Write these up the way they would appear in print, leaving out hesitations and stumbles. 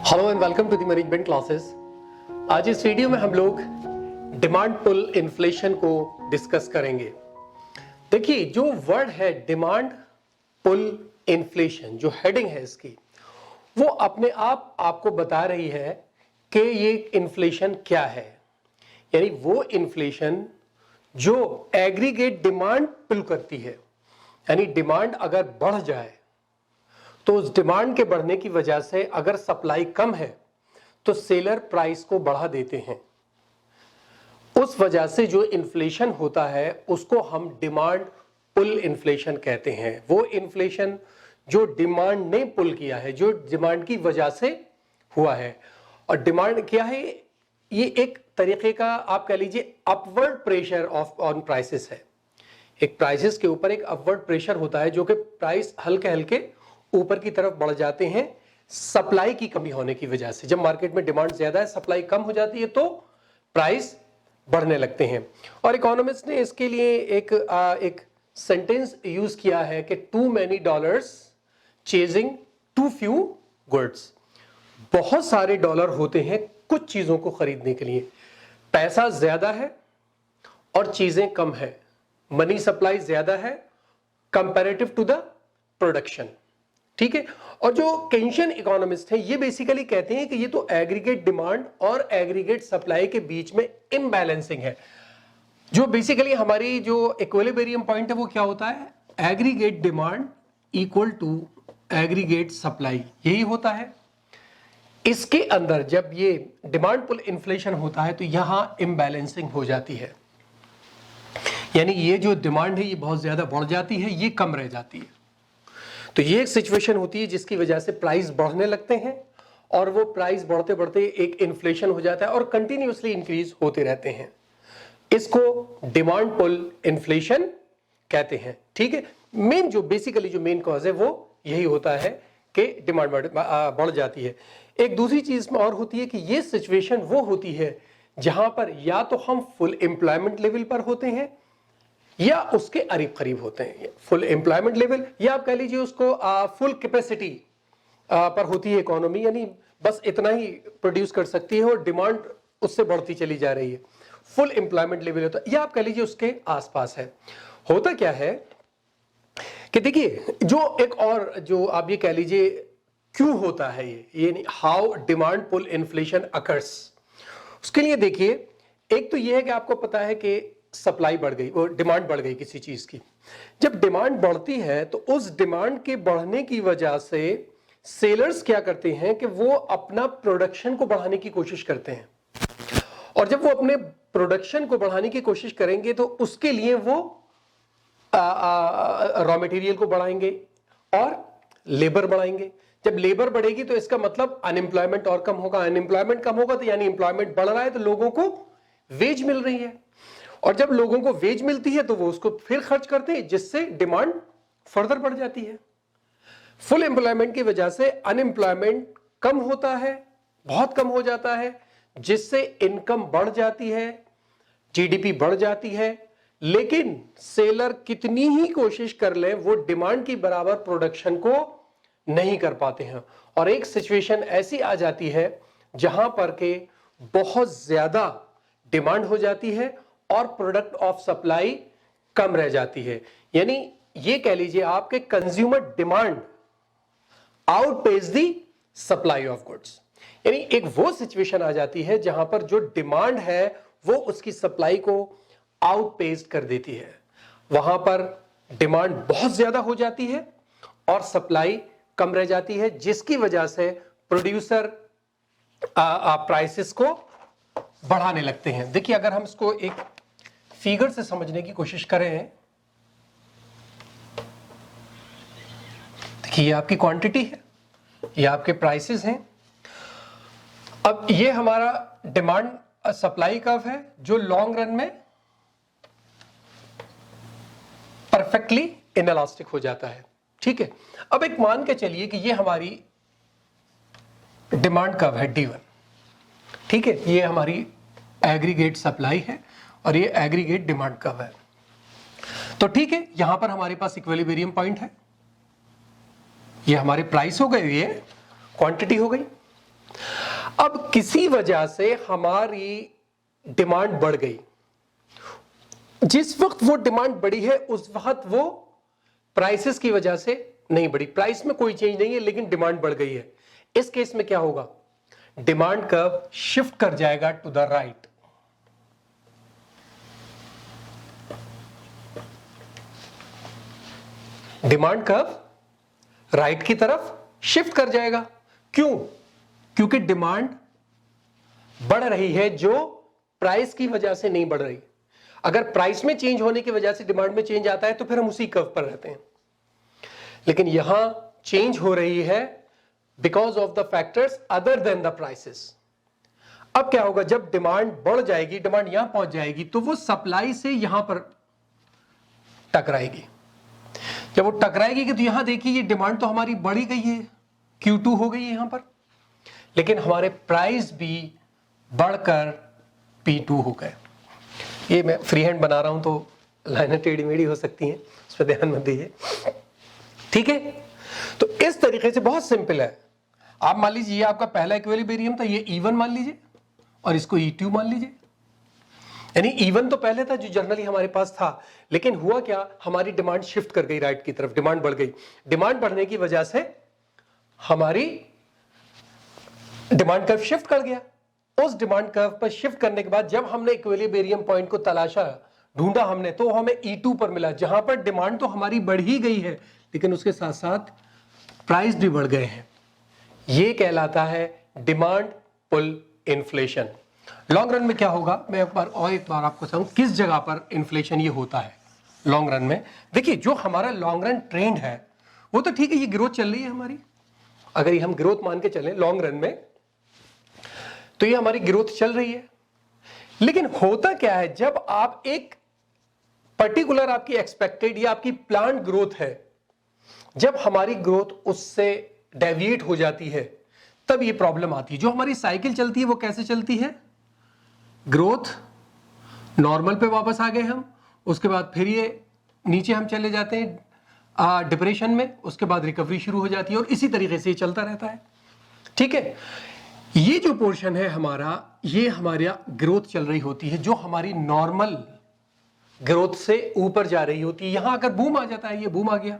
Hello and welcome to the management classes. आज इस video में हम लोग डिमांड पुल इन्फ्लेशन को डिस्कस करेंगे। देखिए, जो वर्ड है डिमांड पुल इन्फ्लेशन, जो हेडिंग है इसकी, वो अपने आप आपको बता रही है कि ये इन्फ्लेशन क्या है। यानी वो इन्फ्लेशन जो एग्रीगेट डिमांड पुल करती है। यानी डिमांड अगर बढ़ जाए तो उस डिमांड के बढ़ने की वजह से अगर सप्लाई कम है तो सेलर प्राइस को बढ़ा देते हैं। उस वजह से जो इन्फ्लेशन होता है उसको हम डिमांड पुल इन्फ्लेशन कहते हैं। वो इन्फ्लेशन जो डिमांड ने पुल किया है, जो डिमांड की वजह से हुआ है। और डिमांड क्या है? ये एक तरीके का आप कह लीजिए अपवर्ड प्रेशर ऑन प्राइसेस है। एक प्राइसेस के ऊपर एक अपवर्ड प्रेशर होता है जो कि प्राइस हल्के हल्के ऊपर की तरफ बढ़ जाते हैं सप्लाई की कमी होने की वजह से। जब मार्केट में डिमांड ज्यादा है, सप्लाई कम हो जाती है, तो प्राइस बढ़ने लगते हैं। और इकोनॉमिस्ट ने इसके लिए एक सेंटेंस यूज किया है कि too many dollars chasing too few goods. बहुत सारे डॉलर होते हैं कुछ चीजों को खरीदने के लिए। पैसा ज्यादा है और चीजें कम है, मनी सप्लाई ज्यादा है कंपैरेटिव टू द प्रोडक्शन। ठीक है। और जो केन्शियन इकोनॉमिस्ट हैं ये बेसिकली कहते हैं कि ये तो एग्रीगेट डिमांड और एग्रीगेट सप्लाई के बीच में इम्बैलेंसिंग है। जो बेसिकली हमारी जो इक्विलिब्रियम पॉइंट है वो क्या होता है? Aggregate demand equal to aggregate supply, यही होता है। इसके अंदर जब ये डिमांड पुल इन्फ्लेशन होता है तो यहां इम्बैलेंसिंग हो जाती है। यानी ये जो डिमांड है ये बहुत ज्यादा बढ़ जाती है, ये कम रह जाती है। तो ये एक सिचुएशन होती है जिसकी वजह से प्राइस बढ़ने लगते हैं और वो प्राइस बढ़ते बढ़ते एक इन्फ्लेशन हो जाता है और कंटिन्यूअसली इंक्रीज होते रहते हैं। इसको डिमांड पुल इन्फ्लेशन कहते हैं। ठीक है। मेन जो बेसिकली जो मेन कॉज है वो यही होता है कि डिमांड बढ़ जाती है। एक दूसरी चीज में और होती है कि ये सिचुएशन वो होती है जहां पर या तो हम फुल एम्प्लॉयमेंट लेवल पर होते हैं या उसके करीब करीब होते हैं। फुल एम्प्लॉयमेंट लेवल या आप कह लीजिए उसको फुल कैपेसिटी पर होती है इकोनॉमी, यानी बस इतना ही प्रोड्यूस कर सकती है और डिमांड उससे बढ़ती चली जा रही है। फुल एम्प्लॉयमेंट लेवल होता है या आप कह लीजिए उसके आसपास है। होता क्या है कि देखिए, जो एक और जो आप ये कह लीजिए क्यों होता है ये how demand pull inflation occurs, उसके लिए देखिए, एक तो ये है कि आपको पता है कि सप्लाई बढ़ गई, वो डिमांड बढ़ गई किसी चीज की। जब डिमांड बढ़ती है तो उस डिमांड के बढ़ने की वजह से सेलर्स क्या करते हैं कि वो अपना प्रोडक्शन को बढ़ाने की कोशिश करते हैं। और जब वो अपने प्रोडक्शन को बढ़ाने की कोशिश करेंगे तो उसके लिए वो रॉ मटेरियल को बढ़ाएंगे और लेबर बढ़ाएंगे। जब लेबर बढ़ेगी तो इसका मतलब अनएम्प्लॉयमेंट और कम होगा। अनएम्प्लॉयमेंट कम होगा तो यानी एम्प्लॉयमेंट बढ़ रहा है, तो लोगों को वेज मिल रही है। और जब लोगों को वेज मिलती है तो वो उसको फिर खर्च करते हैं, जिससे डिमांड फर्दर बढ़ जाती है। फुल एम्प्लॉयमेंट की वजह से अनएम्प्लॉयमेंट कम होता है, बहुत कम हो जाता है, जिससे इनकम बढ़ जाती है, जीडीपी बढ़ जाती है। लेकिन सेलर कितनी ही कोशिश कर ले वो डिमांड की बराबर प्रोडक्शन को नहीं कर पाते हैं और एक सिचुएशन ऐसी आ जाती है जहां पर के बहुत ज्यादा डिमांड हो जाती है और प्रोडक्ट ऑफ सप्लाई कम रह जाती है। यानी ये कह लीजिए आपके consumer demand outpace the supply of goods. यानी एक वो सिचुएशन आ जाती है जहां पर जो डिमांड है वो उसकी सप्लाई को आउटपेस कर देती है। वहां पर डिमांड बहुत ज्यादा हो जाती है और सप्लाई कम रह जाती है, जिसकी वजह से प्रोड्यूसर प्राइसेस को बढ़ाने लगते हैं। देखिए, अगर हम इसको एक फिगर से समझने की कोशिश करें, देखिए ये आपकी क्वांटिटी है, ये आपके प्राइसेस हैं। अब ये हमारा डिमांड सप्लाई कर्व है जो लॉन्ग रन में परफेक्टली इनइलास्टिक हो जाता है। ठीक है। अब एक मान के चलिए कि ये हमारी डिमांड कर्व है D1। ठीक है। ये हमारी एग्रीगेट सप्लाई है और ये एग्रीगेट डिमांड कर्व है। तो ठीक है, यहां पर हमारे पास इक्विलिब्रियम पॉइंट है। ये हमारे प्राइस हो गए, ये क्वांटिटी हो गई। अब किसी वजह से हमारी डिमांड बढ़ गई, जिस वक्त वो डिमांड बढ़ी है उस वक्त वो प्राइसेस की वजह से नहीं बढ़ी, प्राइस में कोई चेंज नहीं है लेकिन डिमांड बढ़ गई है। इस केस में क्या होगा, डिमांड कर्व शिफ्ट कर जाएगा to the right. Demand curve right की तरफ शिफ्ट कर जाएगा। क्यों? क्योंकि डिमांड बढ़ रही है जो प्राइस की वजह से नहीं बढ़ रही। अगर प्राइस में चेंज होने की वजह से डिमांड में चेंज आता है तो फिर हम उसी कर्व पर रहते हैं, लेकिन यहां चेंज हो रही है because of the factors other than the prices. अब क्या होगा, जब डिमांड बढ़ जाएगी, डिमांड यहां पहुंच जाएगी तो वो सप्लाई से यहां पर टकराएगी। जब वो टकराएगी कि तो यहां देखिए ये डिमांड तो हमारी बढ़ ही गई है, Q2 हो गई है यहां पर, लेकिन हमारे प्राइस भी बढ़कर P2 हो गए। ये मैं फ्री हैंड बना रहा हूं तो लाइनें टेढ़ी मेढ़ी हो सकती हैं, उस पर ध्यान मत दीजिए, ठीक है। तो इस तरीके से बहुत सिंपल है। आप मान लीजिए ये आपका पहला इक्विलिब्रियम था, ये E1 मान लीजिए और इसको E2 मान लीजिए। यानी E1 तो पहले था जो जनरली हमारे पास था, लेकिन हुआ क्या, हमारी डिमांड शिफ्ट कर गई राइट की तरफ, डिमांड बढ़ गई। डिमांड बढ़ने की वजह से हमारी डिमांड कर्व शिफ्ट कर गया। उस डिमांड कर्व पर शिफ्ट करने के बाद जब हमने इक्विलिब्रियम पॉइंट को तलाशा, ढूंढा हमने, तो हमें E2 पर मिला, जहां पर डिमांड तो हमारी बढ़ ही गई है लेकिन उसके साथ साथ प्राइस भी बढ़ गए हैं। यह कहलाता है demand pull inflation. Long run में क्या होगा, मैं एक बार आपको बताऊं किस जगह पर इन्फ्लेशन ये होता है लॉन्ग रन में। देखिए जो हमारा लॉन्ग रन ट्रेंड है वो तो ठीक है, ये ग्रोथ चल रही है हमारी, अगर ये हम ग्रोथ मान के चलें लॉन्ग रन में तो ये हमारी ग्रोथ चल रही है। लेकिन होता क्या है, जब आप एक पर्टिकुलर आपकी एक्सपेक्टेड या आपकी प्लान ग्रोथ है, जब हमारी ग्रोथ उससे डेविएट हो जाती है तब ये प्रॉब्लम आती है। जो हमारी साइकिल चलती है वो कैसे चलती है, ग्रोथ नॉर्मल पे वापस आ गए हम, उसके बाद फिर ये नीचे हम चले जाते हैं डिप्रेशन में, उसके बाद रिकवरी शुरू हो जाती है और इसी तरीके से ये चलता रहता है, ठीक है। ये जो पोर्शन है हमारा, ये हमारा ग्रोथ चल रही होती है जो हमारी नॉर्मल ग्रोथ से ऊपर जा रही होती है। यहां अगर बूम आ जाता है, ये बूम आ गया,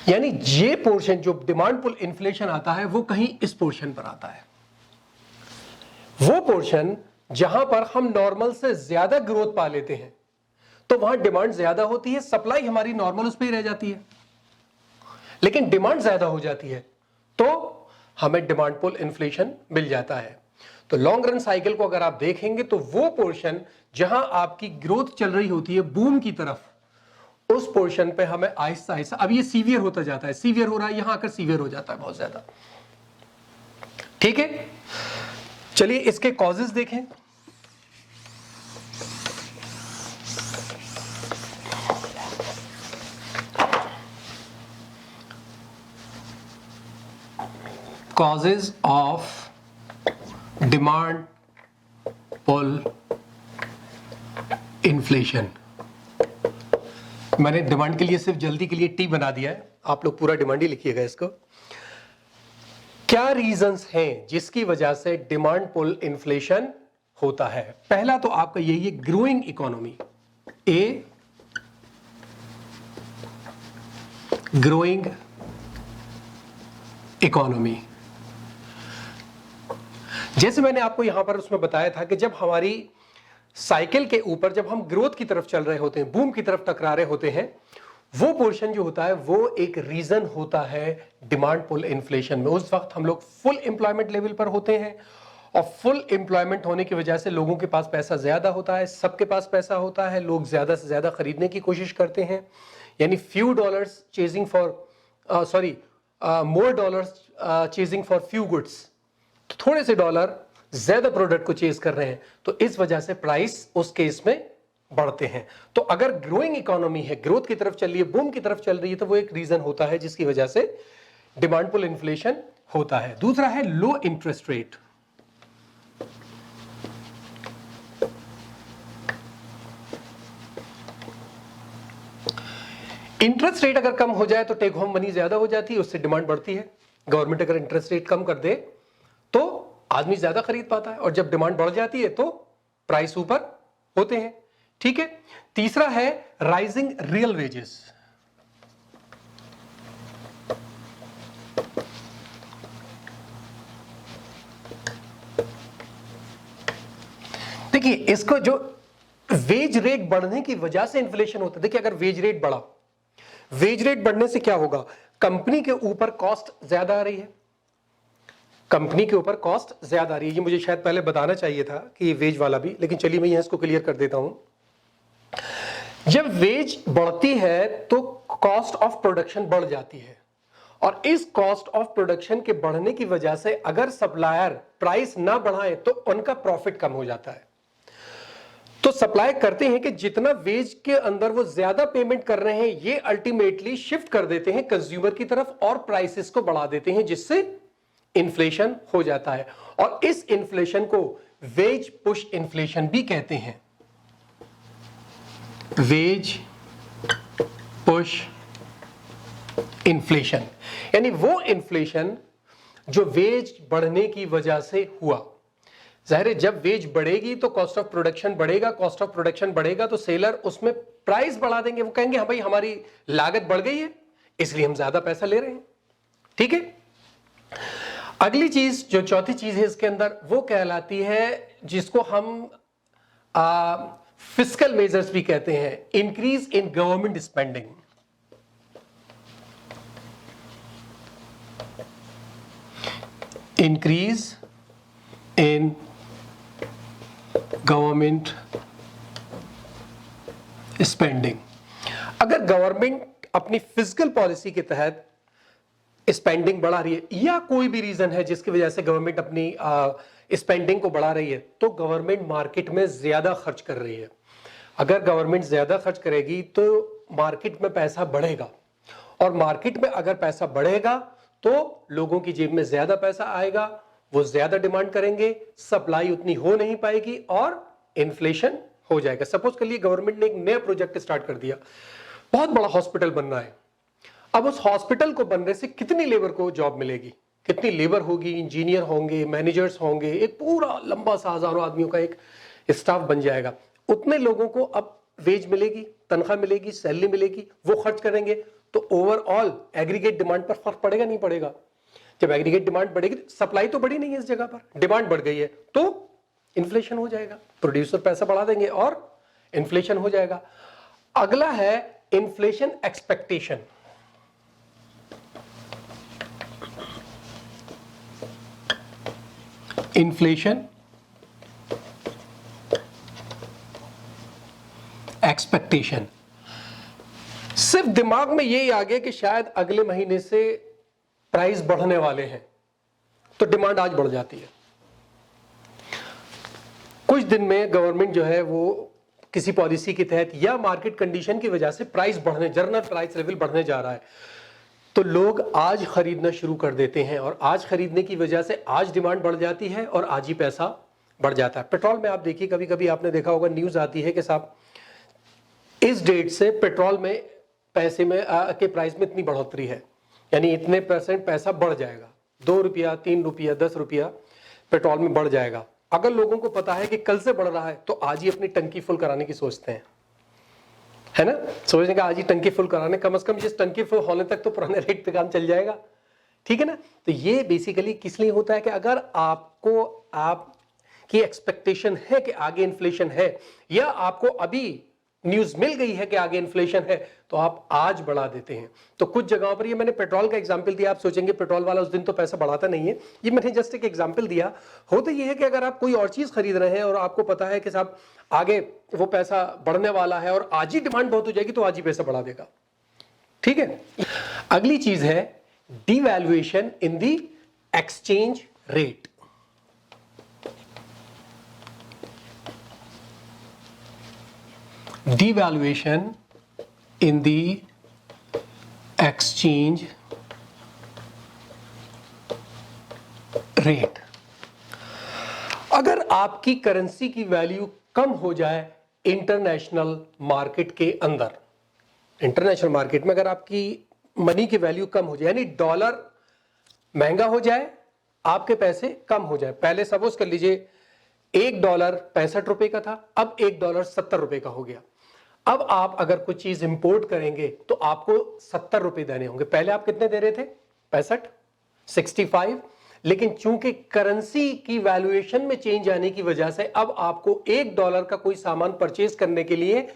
यानी ये पोर्शन जो डिमांड पुल इन्फ्लेशन आता है वो कहीं इस पोर्शन पर आता है। वो पोर्शन जहां पर हम नॉर्मल से ज्यादा ग्रोथ पा लेते हैं तो वहां डिमांड ज्यादा होती है, सप्लाई हमारी नॉर्मल उस पर ही रह जाती है, लेकिन डिमांड ज्यादा हो जाती है तो हमें डिमांड पुल इन्फ्लेशन मिल जाता है। तो लॉन्ग रन साइकिल को अगर आप देखेंगे तो वो पोर्शन जहां आपकी ग्रोथ चल रही होती है बूम की तरफ, उस पोर्शन पे हमें आहिस्ता आहिस्ता, अब ये सीवियर होता जाता है, सीवियर हो रहा है, यहां आकर सीवियर हो जाता है बहुत ज्यादा, ठीक है। चलिए इसके कॉजेज देखें। Causes of demand pull inflation. मैंने डिमांड के लिए सिर्फ जल्दी के लिए टी बना दिया है, आप लोग पूरा डिमांड ही लिखिएगा इसको। क्या रीजंस हैं जिसकी वजह से डिमांड पुल इन्फ्लेशन होता है? पहला तो आपका यही है, growing economy, a growing economy. जैसे मैंने आपको यहां पर उसमें बताया था कि जब हमारी साइकिल के ऊपर जब हम ग्रोथ की तरफ चल रहे होते हैं, बूम की तरफ टकरा रहे होते हैं, वो पोर्शन जो होता है वो एक रीजन होता है डिमांड पुल इन्फ्लेशन में। उस वक्त हम लोग फुल एम्प्लॉयमेंट लेवल पर होते हैं और फुल एम्प्लॉयमेंट होने की वजह से लोगों के पास पैसा ज्यादा होता है, सबके पास पैसा होता है, लोग ज्यादा से ज्यादा खरीदने की कोशिश करते हैं, यानी few dollars chasing for more dollars chasing for few goods, थोड़े से डॉलर ज्यादा प्रोडक्ट को चेज कर रहे हैं, तो इस वजह से प्राइस उस केस में बढ़ते हैं। तो अगर ग्रोइंग इकोनॉमी है, ग्रोथ की तरफ चल रही है, बूम की तरफ चल रही है, तो वो एक रीजन होता है जिसकी वजह से डिमांड पुल इन्फ्लेशन होता है। दूसरा है लो इंटरेस्ट रेट। इंटरेस्ट रेट अगर कम हो जाए तो टेक होम मनी ज्यादा हो जाती है, उससे डिमांड बढ़ती है। गवर्नमेंट अगर इंटरेस्ट रेट कम कर दे तो आदमी ज्यादा खरीद पाता है, और जब डिमांड बढ़ जाती है तो प्राइस ऊपर होते हैं। ठीक है। तीसरा है राइजिंग रियल वेजेस। देखिए, इसको जो वेज रेट बढ़ने की वजह से इन्फ्लेशन होता है। देखिए, अगर वेज रेट बढ़ा, वेज रेट बढ़ने से क्या होगा, कंपनी के ऊपर कॉस्ट ज्यादा आ रही है, कंपनी के ऊपर कॉस्ट ज्यादा आ रही है। ये मुझे शायद पहले बताना चाहिए था कि ये वेज वाला भी, लेकिन चलिए मैं यहां इसको क्लियर कर देता हूं। जब वेज बढ़ती है तो कॉस्ट ऑफ प्रोडक्शन बढ़ जाती है, और इस कॉस्ट ऑफ प्रोडक्शन के बढ़ने की वजह से अगर सप्लायर प्राइस ना बढ़ाए तो उनका प्रॉफिट कम हो जाता है। तो सप्लाई करते हैं कि जितना वेज के अंदर वो ज्यादा पेमेंट कर रहे हैं, ये अल्टीमेटली शिफ्ट कर देते हैं कंज्यूमर की तरफ और प्राइसेस को बढ़ा देते हैं, जिससे इन्फ्लेशन हो जाता है। और इस इन्फ्लेशन को वेज पुश इन्फ्लेशन भी कहते हैं। वेज पुश इन्फ्लेशन यानी वो इन्फ्लेशन जो वेज बढ़ने की वजह से हुआ। जाहिर है, जब वेज बढ़ेगी तो कॉस्ट ऑफ प्रोडक्शन बढ़ेगा, कॉस्ट ऑफ प्रोडक्शन बढ़ेगा तो सेलर उसमें प्राइस बढ़ा देंगे। वो कहेंगे हाँ भाई, हमारी लागत बढ़ गई है इसलिए हम ज्यादा पैसा ले रहे हैं। ठीक है। अगली चीज, जो चौथी चीज है इसके अंदर, वो कहलाती है जिसको हम फिस्कल मेजर्स भी कहते हैं, increase in government spending. Increase in government spending. अगर गवर्नमेंट अपनी फिजिकल पॉलिसी के तहत स्पेंडिंग बढ़ा रही है, या कोई भी रीजन है जिसकी वजह से गवर्नमेंट अपनी स्पेंडिंग को बढ़ा रही है, तो गवर्नमेंट मार्केट में ज्यादा खर्च कर रही है। अगर गवर्नमेंट ज्यादा खर्च करेगी तो मार्केट में पैसा बढ़ेगा, और मार्केट में अगर पैसा बढ़ेगा तो लोगों की जेब में ज्यादा पैसा आएगा, वो ज्यादा डिमांड करेंगे, सप्लाई उतनी हो नहीं पाएगी और इन्फ्लेशन हो जाएगा। सपोज कर लिए गवर्नमेंट ने एक नया प्रोजेक्ट स्टार्ट कर दिया, बहुत बड़ा हॉस्पिटल बनना है। अब उस हॉस्पिटल को बनने से कितनी लेबर को जॉब मिलेगी, कितनी लेबर होगी, इंजीनियर होंगे, मैनेजर्स होंगे, एक पूरा लंबा सा हजारों आदमियों का एक स्टाफ बन जाएगा। उतने लोगों को अब वेज मिलेगी, तनख्वाह मिलेगी, सैलरी मिलेगी, वो खर्च करेंगे, तो ओवरऑल एग्रीगेट डिमांड पर फर्क पड़ेगा नहीं पड़ेगा। जब एग्रीगेट डिमांड बढ़ेगी, सप्लाई तो बढ़ी नहीं है इस जगह पर, डिमांड बढ़ गई है, तो इन्फ्लेशन हो जाएगा, प्रोड्यूसर पैसा बढ़ा देंगे और इन्फ्लेशन हो जाएगा। अगला है इन्फ्लेशन एक्सपेक्टेशन। इन्फ्लेशन एक्सपेक्टेशन, सिर्फ दिमाग में यही आ गया कि शायद अगले महीने से प्राइस बढ़ने वाले हैं, तो डिमांड आज बढ़ जाती है। कुछ दिन में गवर्नमेंट जो है वो किसी पॉलिसी के तहत या मार्केट कंडीशन की वजह से प्राइस बढ़ने, जनरल प्राइस लेवल बढ़ने जा रहा है, तो लोग आज खरीदना शुरू कर देते हैं, और आज खरीदने की वजह से आज डिमांड बढ़ जाती है और आज ही पैसा बढ़ जाता है। पेट्रोल में आप देखिए, कभी कभी आपने देखा होगा, न्यूज आती है कि साहब इस डेट से पेट्रोल में पैसे में के प्राइस में इतनी बढ़ोतरी है, यानी इतने % पैसा बढ़ जाएगा, 2 रुपया, 3 रुपया, 10 रुपया पेट्रोल में बढ़ जाएगा। अगर लोगों को पता है कि कल से बढ़ रहा है तो आज ही अपनी टंकी फुल कराने की सोचते हैं, है ना, सोचने का आज ही टंकी फुल कराने, कम से कम जिस टंकी फुल होने तक तो पुराने रेट पे काम चल जाएगा। ठीक है ना। तो ये बेसिकली किस लिए होता है कि अगर आपको आपकी एक्सपेक्टेशन है कि आगे इन्फ्लेशन है, या आपको अभी न्यूज मिल गई है कि आगे इन्फ्लेशन है, तो आप आज बढ़ा देते हैं। तो कुछ जगहों पर, ये मैंने पेट्रोल का एग्जांपल दिया, आप सोचेंगे पेट्रोल वाला उस दिन तो पैसा बढ़ाता नहीं है, ये मैंने जस्ट एक एग्जांपल दिया। होता ये है कि अगर आप कोई और चीज खरीद रहे हैं और आपको पता है कि साहब आगे वो पैसा बढ़ने वाला है और आज ही डिमांड बहुत हो जाएगी, तो आज ही पैसा बढ़ा देगा। ठीक है। अगली चीज है devaluation in the exchange rate. devaluation in the exchange rate। अगर आपकी करेंसी की वैल्यू कम हो जाए इंटरनेशनल मार्केट के अंदर, इंटरनेशनल मार्केट में अगर आपकी मनी की वैल्यू कम हो जाए, यानी डॉलर महंगा हो जाए, आपके पैसे कम हो जाए। पहले सपोज कर लीजिए $1 ₹65 का था, अब $1 ₹70 का हो गया। अब आप अगर कुछ चीज इंपोर्ट करेंगे तो आपको ₹70 देने होंगे। पहले आप कितने दे रहे थे? 65, 65। लेकिन चूंकि करेंसी की वैल्यूएशन में चेंज आने की वजह से अब आपको $1 का कोई सामान परचेज करने के लिए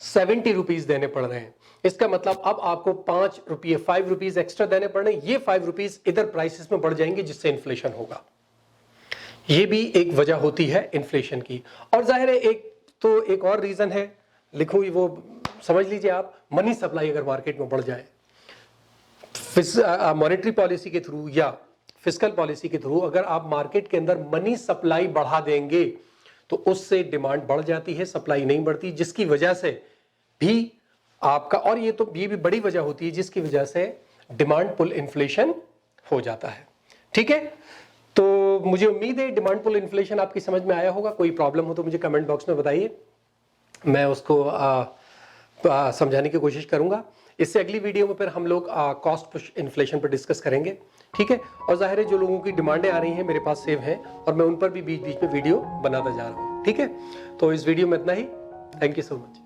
₹70 देने पड़ रहे हैं। इसका मतलब अब आपको ₹5 एक्स्ट्रा देने पड़ रहे हैं। ये ₹5 इधर प्राइसेस में बढ़ जाएंगे, जिससे इन्फ्लेशन होगा। ये भी एक वजह होती है इन्फ्लेशन की। और जाहिर है एक और रीजन है, लिखूं वो समझ लीजिए आप, मनी सप्लाई अगर मार्केट में बढ़ जाए, मॉनेटरी पॉलिसी के थ्रू या फिस्कल पॉलिसी के थ्रू अगर आप मार्केट के अंदर मनी सप्लाई बढ़ा देंगे तो उससे डिमांड बढ़ जाती है, सप्लाई नहीं बढ़ती, जिसकी वजह से भी आपका, और ये भी बड़ी वजह होती है जिसकी वजह से डिमांड पुल इन्फ्लेशन हो जाता है। ठीक है, तो मुझे उम्मीद है डिमांड पुल इन्फ्लेशन आपकी समझ में आया होगा। कोई प्रॉब्लम हो तो मुझे कमेंट बॉक्स में बताइए, मैं उसको समझाने की कोशिश करूंगा। इससे अगली वीडियो में फिर हम लोग कॉस्ट पुश इन्फ्लेशन पर डिस्कस करेंगे। ठीक है, और जाहिर है जो लोगों की डिमांडें आ रही हैं मेरे पास सेव हैं, और मैं उन पर भी बीच बीच में वीडियो बनाता जा रहा हूँ। ठीक है, तो इस वीडियो में इतना ही। Thank you so much.